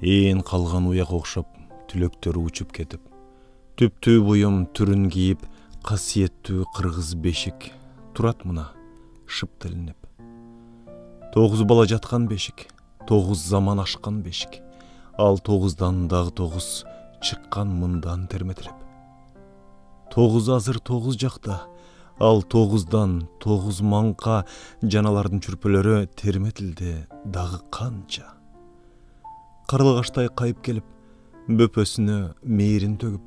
Ээн калган уяга окшоп түлөктөрү учуп кетип, түптүү буюм түрүн кийип, касиеттүү кыргыз бешик турат мына шыпты илинип. 9 бала жаткан бешик, 9 заман ашкан бешик, ал 9-дан дагы 9 чыккан мындан терметилип. 9 азыр 9 жакта, ал 9-дан 9 манка жаналардын чүрпөлөрү терметилди дагы канча. Карлыгаштай кайып келип, бөпөсүнө мээрин төгүп,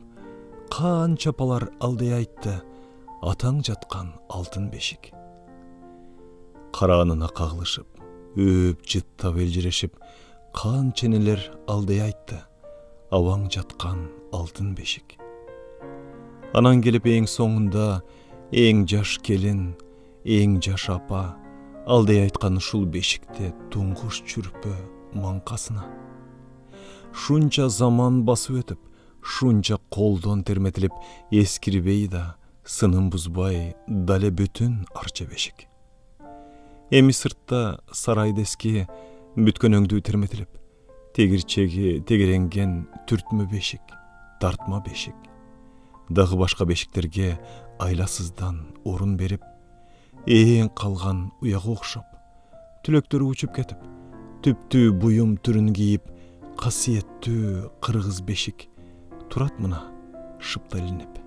канча палар алдай айтты, атаң жаткан алтын бешик. Караанына кагылышып, өп жыттап элжирешип, канча энелер алдай айтты, абаң жаткан алтын бешик. Анан келип эң соңунда эң жаш келин, эң жаш апа алдай айткан ушул бешикте туңгуш чүрпө манкасына. Шунча заман басып өтүп, шунча колдон терметилип, эскирбей да, сынын бузбай, дале бүтүн арча бешик. Эми сыртта сарайда эски бүткөн өңдүү терметилип, тегирчеги тегеренген түртмө бешик, тартма бешик. Дагы башка бешиктерге айласыздан орун берип, ээн калган уяга окшоп, түлөктөрү учуп кетип, түптүү буюм түрүн кийип, касиеттүү кыргыз бешик турат мына шыпта илинип.